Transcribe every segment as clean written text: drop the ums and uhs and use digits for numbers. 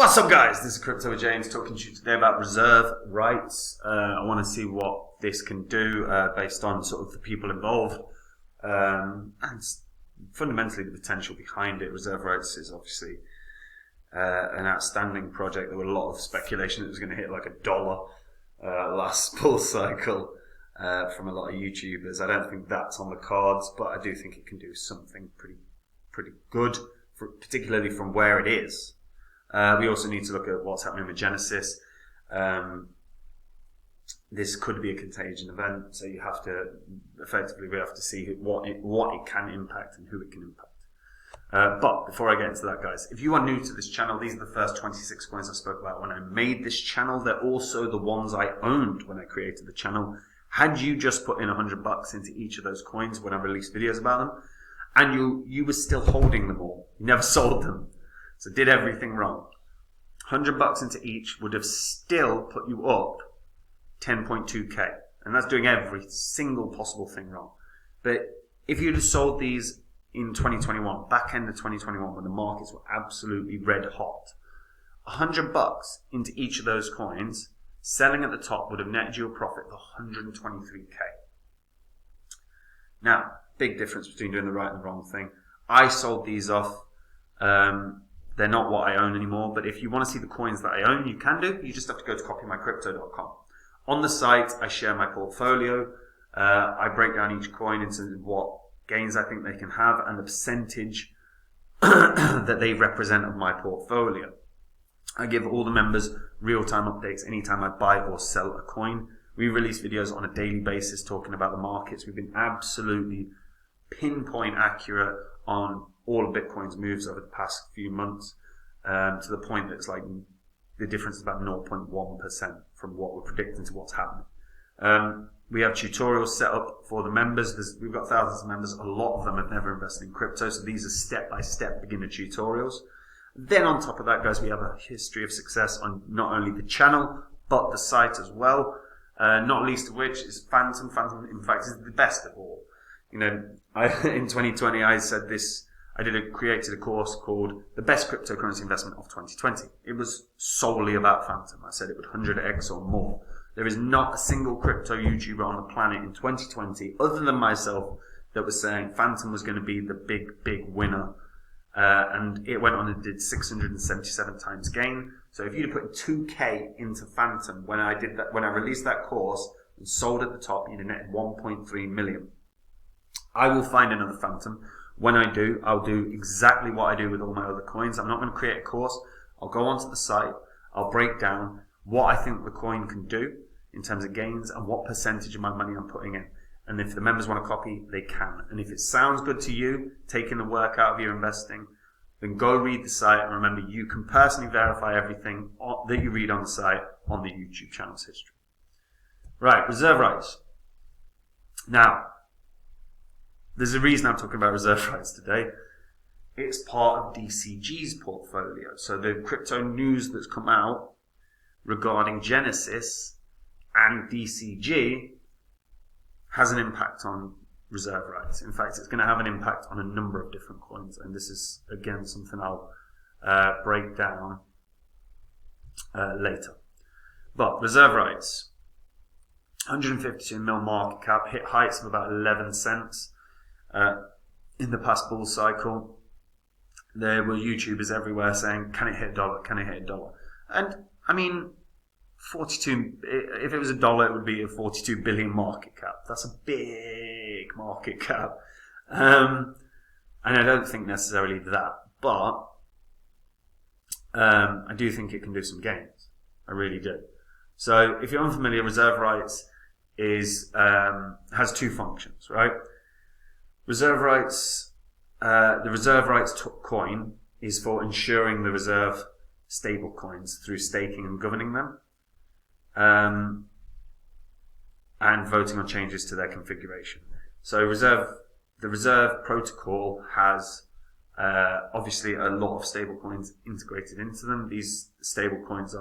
What's up, guys? This is Crypto with James talking to you today about reserve rights. I want to see what this can do based on sort of the people involved and fundamentally the potential behind it. Reserve rights is obviously an outstanding project. There was a lot of speculation that it was going to hit like $1 last bull cycle from a lot of YouTubers. I don't think that's on the cards, but I do think it can do something pretty good, particularly from where it is. We also need to look at what's happening with Genesis. This could be a contagion event, so we have to see what it can impact and who it can impact. But before I get into that, guys, if you are new to this channel, these are the first 26 coins I spoke about when I made this channel. They're also the ones I owned when I created the channel. Had you just put in $100 into each of those coins when I released videos about them, and you were still holding them all, you never sold them, so did everything wrong, $100 into each would have still put you up 10.2k, and that's doing every single possible thing wrong. But if you'd have sold these in 2021, back end of 2021, when the markets were absolutely red hot, $100 into each of those coins, selling at the top would have netted you a profit of 123k. Now, big difference between doing the right and the wrong thing. I sold these off. They're not what I own anymore, but if you want to see the coins that I own, you can do. You just have to go to copymycrypto.com. On the site, I share my portfolio. I break down each coin into what gains I think they can have and the percentage that they represent of my portfolio. I give all the members real-time updates anytime I buy or sell a coin. We release videos on a daily basis talking about the markets. We've been absolutely pinpoint accurate on all of Bitcoin's moves over the past few months, to the point that it's like the difference is about 0.1% from what we're predicting to what's happening. We have tutorials set up for the members. We've got thousands of members. A lot of them have never invested in crypto, so these are step-by-step beginner tutorials. Then on top of that, guys, we have a history of success on not only the channel, but the site as well. Not least of which is Phantom. Phantom, in fact, is the best of all. You know, in 2020, I said this. I created a course called The Best Cryptocurrency Investment of 2020. It was solely about Phantom. I said it would 100x or more. There is not a single crypto YouTuber on the planet in 2020, other than myself, that was saying Phantom was going to be the big winner. And it went on and did 677 times gain. So if you'd have put 2k into Phantom when I released that course and sold at the top, you'd have netted 1.3 million. I will find another Phantom. When I do, I'll do exactly what I do with all my other coins. I'm not going to create a course. I'll go onto the site. I'll break down what I think the coin can do in terms of gains and what percentage of my money I'm putting in. And if the members want to copy, they can. And if it sounds good to you, taking the work out of your investing, then go read the site. And remember, you can personally verify everything that you read on the site on the YouTube channel's history. Right, reserve rights. Now, there's a reason I'm talking about reserve rights today. It's part of DCG's portfolio. So the crypto news that's come out regarding Genesis and DCG has an impact on reserve rights. In fact, it's going to have an impact on a number of different coins. And this is, again, something I'll break down later. But reserve rights, 152 mil market cap, hit heights of about 11 cents. In the past bull cycle, there were YouTubers everywhere saying, can it hit $1? Can it hit $1? And I mean, 42, if it was $1, it would be a 42 billion market cap. That's a big market cap. And I don't think necessarily that, but I do think it can do some gains. I really do. So if you're unfamiliar, reserve rights has two functions, right? Reserve rights, the reserve rights coin is for ensuring the reserve stable coins through staking and governing them, and voting on changes to their configuration. So the reserve protocol has obviously a lot of stable coins integrated into them. These stable coins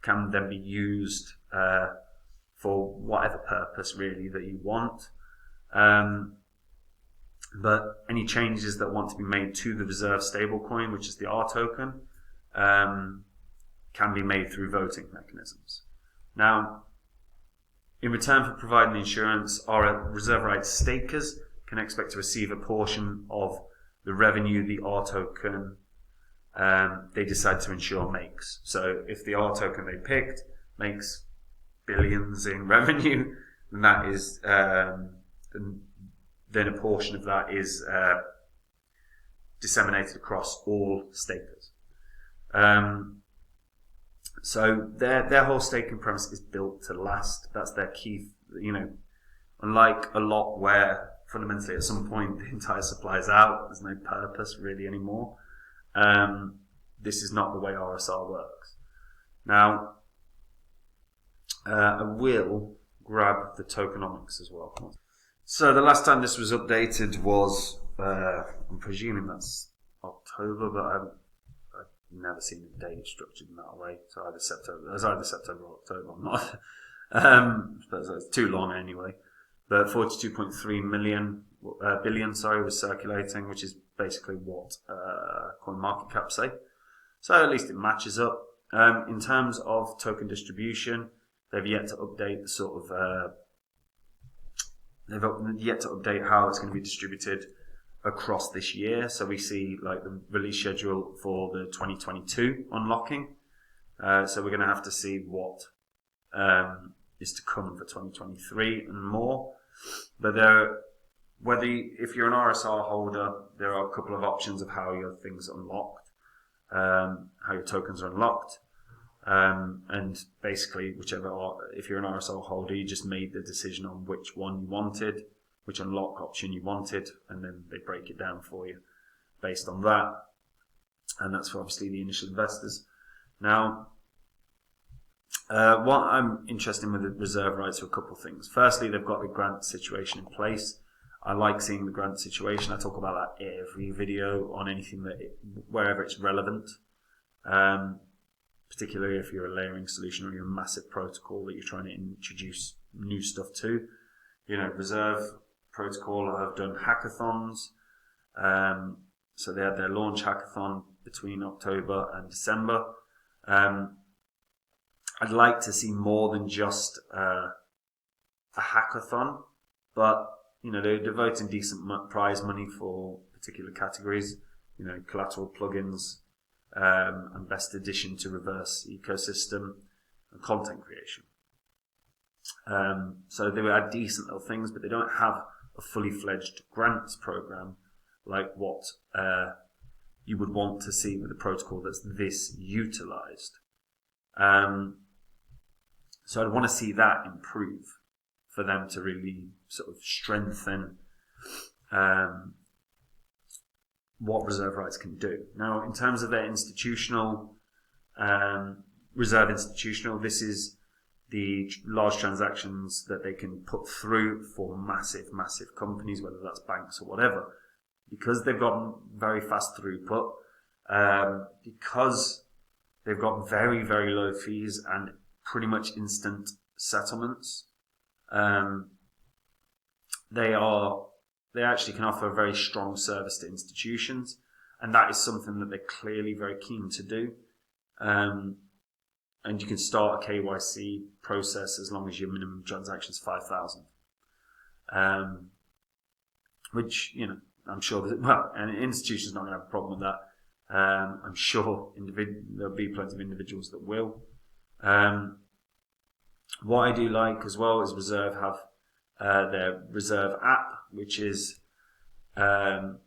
can then be used for whatever purpose really that you want. But any changes that want to be made to the reserve stablecoin, which is the R token, can be made through voting mechanisms. Now, in return for providing the insurance, our reserve rights stakers can expect to receive a portion of the revenue the R token they decide to insure makes. So if the R token they picked makes billions in revenue, then that is then a portion of that is disseminated across all stakers. So their whole staking premise is built to last. That's their key. Unlike a lot where fundamentally at some point the entire supply is out, there's no purpose really anymore. This is not the way RSR works. Now, I will grab the tokenomics as well. So the last time this was updated was, I'm presuming that's October, but I've never seen a date structured in that way. So either September or October. I'm not. But it's too long anyway. But 42.3 billion was circulating, which is basically what coin market cap say. So at least it matches up. In terms of token distribution, they've yet to update the sort of they've yet to update how it's going to be distributed across this year. So we see like the release schedule for the 2022 unlocking. So we're going to have to see what is to come for 2023 and more. But if you're an RSR holder, there are a couple of options of how your things are unlocked, how your tokens are unlocked. And basically, if you're an RSR holder, you just made the decision on which one you wanted, which unlock option you wanted, and then they break it down for you based on that. And that's for obviously the initial investors. Now, what I'm interested in with the reserve rights are a couple of things. Firstly, they've got the grant situation in place. I like seeing the grant situation. I talk about that every video on anything wherever it's relevant. Particularly if you're a layering solution or you're a massive protocol that you're trying to introduce new stuff to. Reserve Protocol have done hackathons. So they had their launch hackathon between October and December. I'd like to see more than just a hackathon, but they're devoting decent prize money for particular categories. Collateral plugins, and best addition to reverse ecosystem and content creation. So they had decent little things, but they don't have a fully fledged grants program like what you would want to see with a protocol that's this utilized. So I'd want to see that improve for them to really sort of strengthen what reserve rights can do. Now, in terms of their institutional, reserve institutional, this is the large transactions that they can put through for massive, massive companies, whether that's banks or whatever. Because they've got very fast throughput, because they've got very, very low fees and pretty much instant settlements, they actually can offer a very strong service to institutions, and that is something that they're clearly very keen to do. And you can start a KYC process as long as your minimum transaction is 5,000. Which, I'm sure an institution's not going to have a problem with that. I'm sure there'll be plenty of individuals that will. What I do like as well is Reserve have their Reserve app, which is the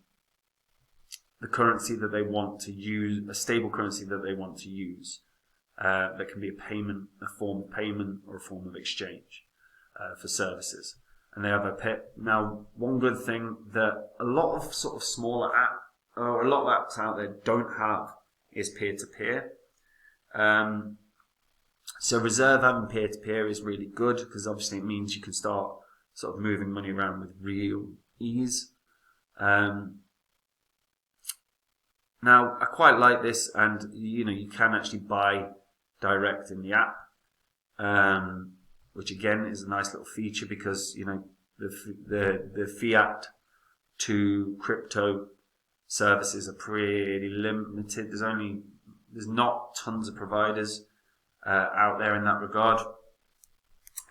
currency that they want to use, a stable currency that they want to use. That can be a form of payment or a form of exchange for services. And they have a PIP. Now, one good thing that a lot of sort of smaller a lot of apps out there don't have is peer-to-peer. So Reserve having peer-to-peer is really good because obviously it means you can start sort of moving money around with real ease. Now, I quite like this, and you can actually buy direct in the app, which again is a nice little feature because the fiat to crypto services are pretty limited. There's only there's not tons of providers out there in that regard.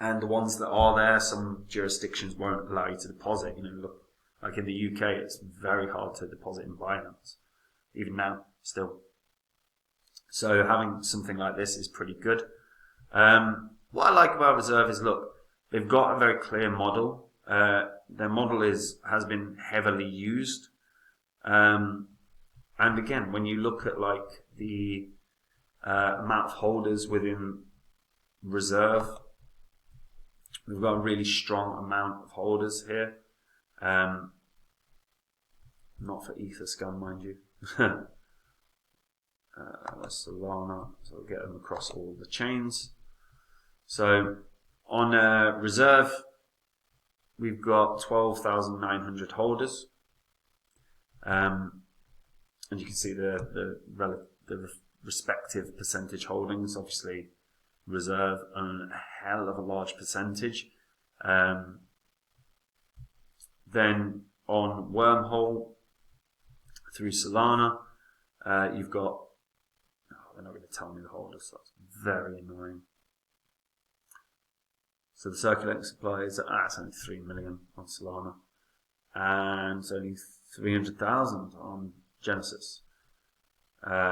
And the ones that are there, some jurisdictions won't allow you to deposit. Look, like in the UK, it's very hard to deposit in Binance, even now, still. So having something like this is pretty good. What I like about Reserve is, look, they've got a very clear model. Their model has been heavily used. And again, when you look at like the amount of holders within Reserve, we've got a really strong amount of holders here. Not for Etherscan, mind you. Solana, so we'll get them across all the chains. So on Reserve, we've got 12,900 holders, and you can see the respective percentage holdings. Obviously, Reserve own a hell of a large percentage. Then on Wormhole through Solana, you've got. They're not going to tell me the holders, so that's very annoying. So the circulating supply is it's only 3 million on Solana, and it's only 300,000 on Genesis.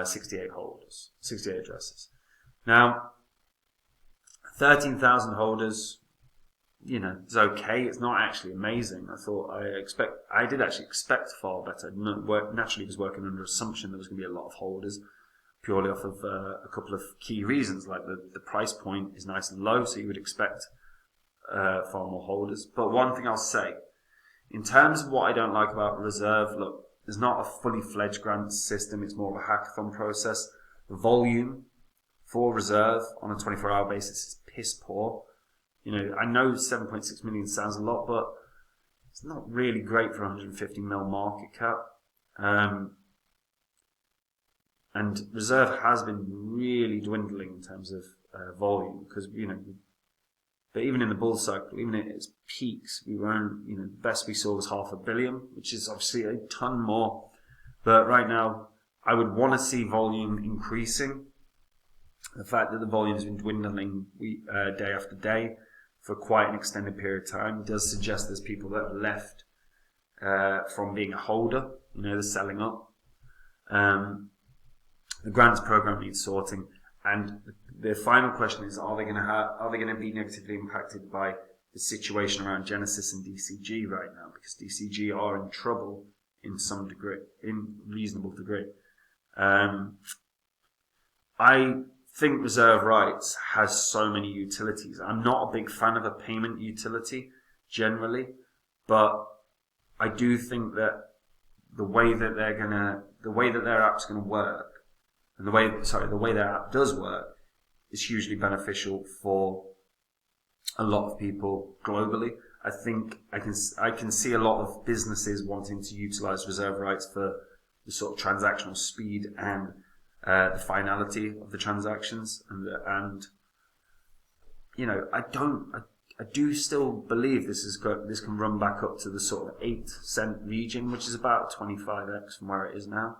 68 holders, 68 addresses. Now, 13,000 holders, it's okay. It's not actually amazing. I did actually expect far better. Naturally, was working under assumption there was going to be a lot of holders, purely off of a couple of key reasons, like the price point is nice and low, so you would expect far more holders. But one thing I'll say, in terms of what I don't like about Reserve, look, there's not a fully fledged grant system. It's more of a hackathon process. The volume for Reserve on a 24-hour basis is piss poor. I know 7.6 million sounds a lot, but it's not really great for 150 mil market cap. And Reserve has been really dwindling in terms of volume, because but even in the bull cycle, even at its peaks, we weren't. The best we saw was 500 million, which is obviously a ton more. But right now, I would want to see volume increasing. The fact that the volume has been dwindling day after day for quite an extended period of time does suggest there's people that are left from being a holder. They're selling up. The grants program needs sorting, and the final question is: Are they going to be negatively impacted by the situation around Genesis and DCG right now? Because DCG are in trouble in some degree, in reasonable degree. I think Reserve Rights has so many utilities. I'm not a big fan of a payment utility generally, but I do think that the way that their app's going to work, and the way their app does work, is hugely beneficial for a lot of people globally. I think I can see a lot of businesses wanting to utilize Reserve Rights for the sort of transactional speed and the finality of the transactions, and I do still believe this can run back up to the sort of 8-cent region, which is about 25x from where it is now.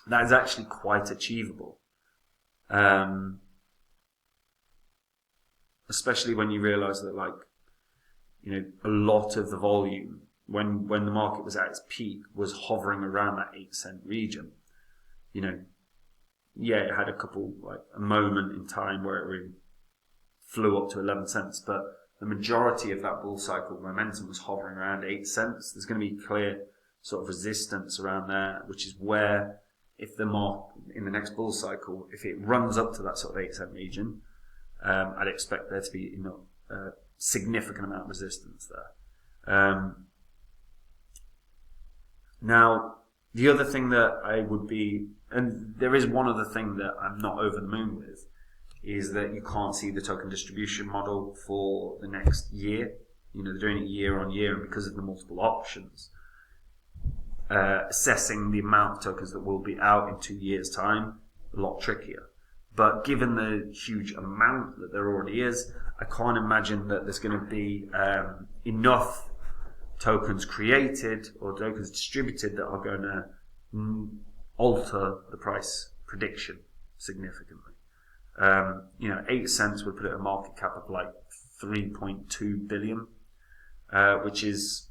That is actually quite achievable, especially when you realise that, a lot of the volume when the market was at its peak was hovering around that 8-cent region. It had a moment in time where it really flew up to 11 cents, but the majority of that bull cycle momentum was hovering around 8 cents. There's going to be clear sort of resistance around there, which is where, if the market in the next bull cycle, if it runs up to that sort of 8-cent region, I'd expect there to be a significant amount of resistance there. Now, the other thing that I would be, and there is one other thing that I'm not over the moon with, is that you can't see the token distribution model for the next year. They're doing it year on year, and because of the multiple options, assessing the amount of tokens that will be out in 2 years' time, a lot trickier. But given the huge amount that there already is, I can't imagine that there's going to be enough tokens created or tokens distributed that are going to alter the price prediction significantly. 8 cents would put it at a market cap of like 3.2 billion, which is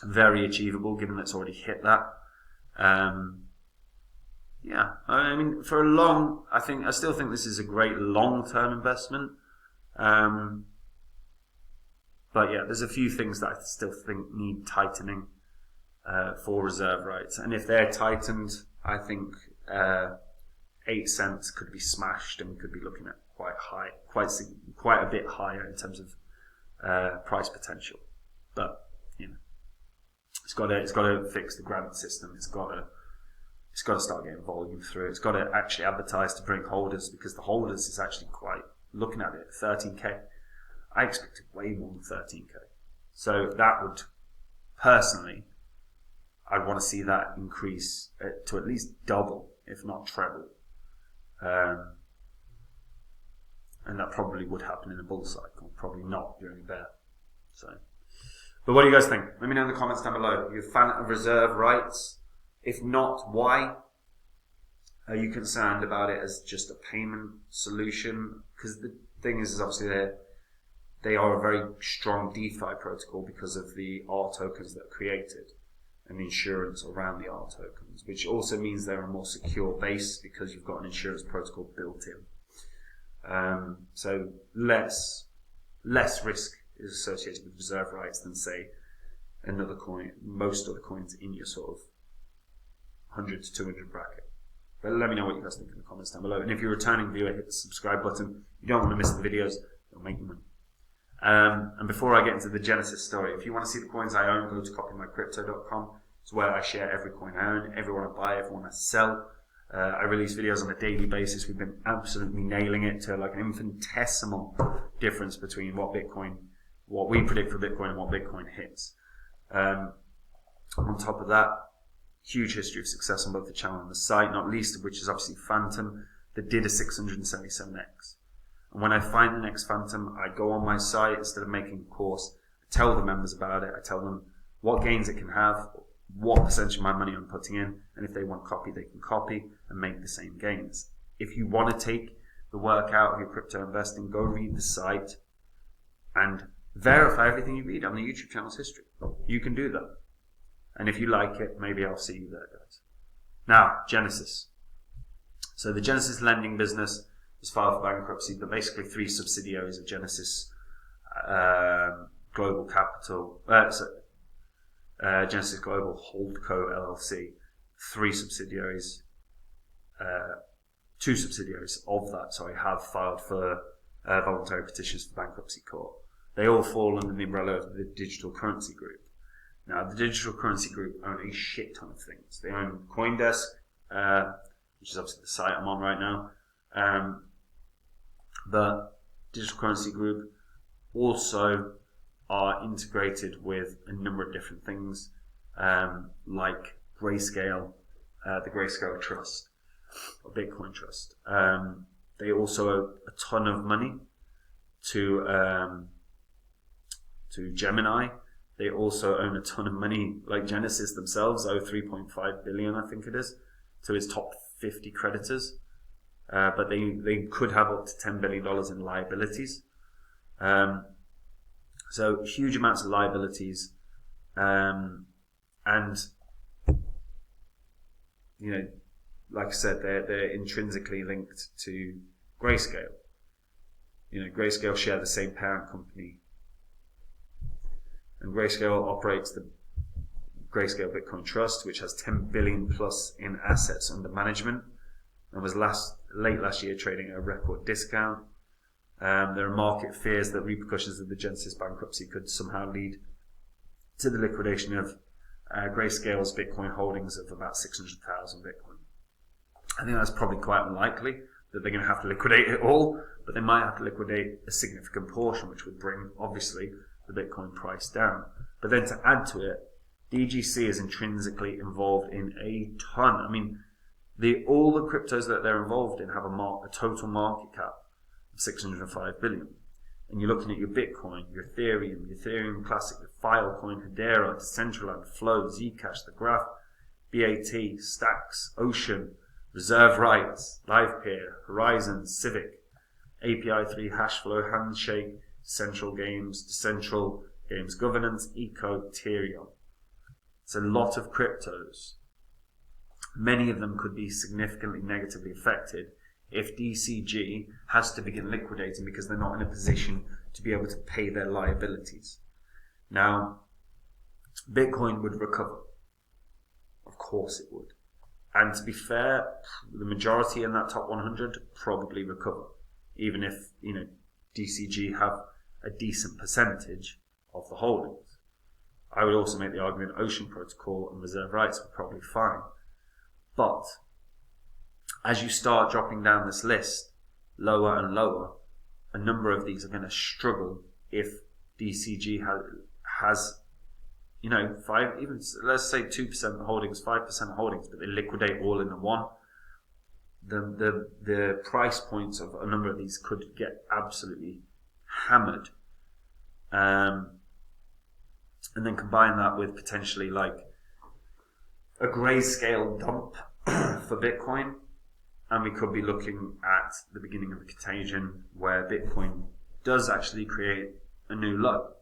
very achievable given that it's already hit that. I mean, for a long, I still think this is a great long-term investment. But yeah, there's a few things that I still think need tightening for reserve rights, and if they're tightened, I think 8 cents could be smashed, and we could be looking at quite a bit higher in terms of price potential. But it's got to fix the grant system. It's got to start getting volume through. It's got to actually advertise to bring holders, because the holders is actually quite, looking at it, 13k. I expected way more than 13k. So that would, personally, I'd want to see that increase to at least double, if not treble. And that probably would happen in a bull cycle, probably not during a bear. But what do you guys think? Let me know in the comments down below. Are you a fan of reserve rights? If not, why? Are you concerned about it as just a payment solution? Because the thing is obviously they are a very strong DeFi protocol because of the R tokens that are created and the insurance around the R tokens, which also means they're a more secure base because you've got an insurance protocol built in. So less risk is associated with reserve rights than, say, another coin, most other coins in your sort of 100 to 200 bracket. But let me know what you guys think in the comments down below. And if you're a returning viewer, hit the subscribe button. You don't want to miss the videos. It'll make you money. And before I get into the Genesis story, if you want to see the coins I own, go to copymycrypto.com. It's where I share every coin I own, every one I buy, every one I sell. I release videos on a daily basis. We've been absolutely nailing it to like an infinitesimal difference between what we predict for Bitcoin and what Bitcoin hits. On top of that, huge history of success on both the channel and the site, not least of which is obviously Phantom, that did a 677x. And when I find the next Phantom, I go on my site, instead of making a course, I tell the members about it, I tell them what gains it can have, what percentage of my money I'm putting in, and if they want copy, they can copy and make the same gains. If you want to take the work out of your crypto investing, go read the site and verify everything you read on the YouTube channel's history. You can do that. And if you like it, maybe I'll see you there, guys. Now, Genesis. So the Genesis lending business is filed for bankruptcy, but basically 3 subsidiaries of Genesis Global Capital, Genesis Global Holdco LLC, 3 subsidiaries, 2 subsidiaries of that, have filed for voluntary petitions for bankruptcy court. They all fall under the umbrella of the Digital Currency Group. Now, the Digital Currency Group own a shit ton of things. They own CoinDesk, which is obviously the site I'm on right now. The Digital Currency Group also are integrated with a number of different things, like Grayscale, the Grayscale Trust, or Bitcoin Trust. They also owe a ton of money to Gemini. They also own a ton of money, like Genesis themselves owe 3.5 billion, I think it is, to its top 50 creditors. But they could have up to $10 billion in liabilities. So huge amounts of liabilities. And, like I said, they're intrinsically linked to Grayscale. Grayscale share the same parent company. And Grayscale operates the Grayscale Bitcoin Trust, which has 10 billion plus in assets under management, and was late last year trading at a record discount. There are market fears that repercussions of the Genesis bankruptcy could somehow lead to the liquidation of Grayscale's Bitcoin holdings of about 600,000 Bitcoin. I think that's probably quite unlikely that they're going to have to liquidate it all, but they might have to liquidate a significant portion, which would bring, obviously, the Bitcoin price down. But then to add to it, DGC is intrinsically involved in a ton. I mean, all the cryptos that they're involved in have a total market cap of 605 billion. And you're looking at your Bitcoin, your Ethereum Classic, your Filecoin, Hedera, Decentraland, Flow, Zcash, the Graph. BAT, Stacks, Ocean, Reserve Rights, LivePeer, Horizon, Civic, API3, Hashflow, Handshake, Central Games, Decentral, Games Governance, Eco, Ethereum. It's a lot of cryptos. Many of them could be significantly negatively affected if DCG has to begin liquidating because they're not in a position to be able to pay their liabilities. Now, Bitcoin would recover. Of course it would. And to be fair, the majority in that top 100 probably recover, even if, DCG have a decent percentage of the holdings. I would also make the argument Ocean Protocol and Reserve Rights were probably fine. But as you start dropping down this list lower and lower, a number of these are going to struggle if DCG has let's say 2% holdings, 5% holdings, but they liquidate all in the one. The price points of a number of these could get absolutely hammered. And then combine that with potentially like a grayscale dump for Bitcoin, and we could be looking at the beginning of a contagion where Bitcoin does actually create a new low.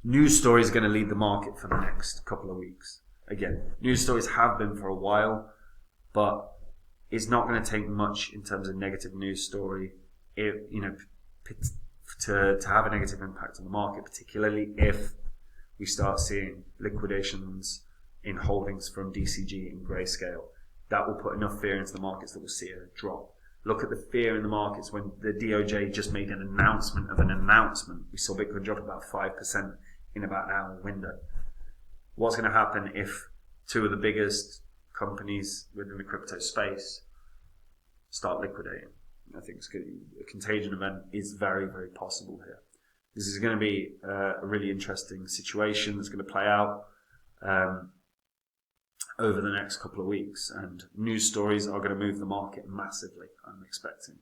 News stories are going to lead the market for the next couple of weeks. Again, news stories have been for a while, but it's not going to take much in terms of negative news story, to have a negative impact on the market, particularly if we start seeing liquidations in holdings from DCG and Grayscale. That will put enough fear into the markets that we'll see a drop. Look at the fear in the markets when the DOJ just made an announcement of an announcement. We saw Bitcoin drop about 5% in about an hour window. What's going to happen if two of the biggest companies within the crypto space start liquidating? I think a contagion event is very, very possible here. This is going to be a really interesting situation that's going to play out over the next couple of weeks, and news stories are going to move the market massively, I'm expecting.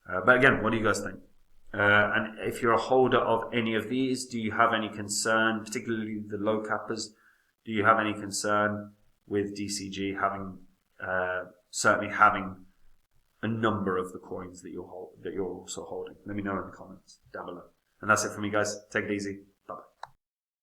But again, what do you guys think? And if you're a holder of any of these, do you have any concern, particularly the low cappers? Do you have any concern with DCG certainly having a number of the coins that you're also holding? Let me know in the comments down below. And that's it from me, guys. Take it easy.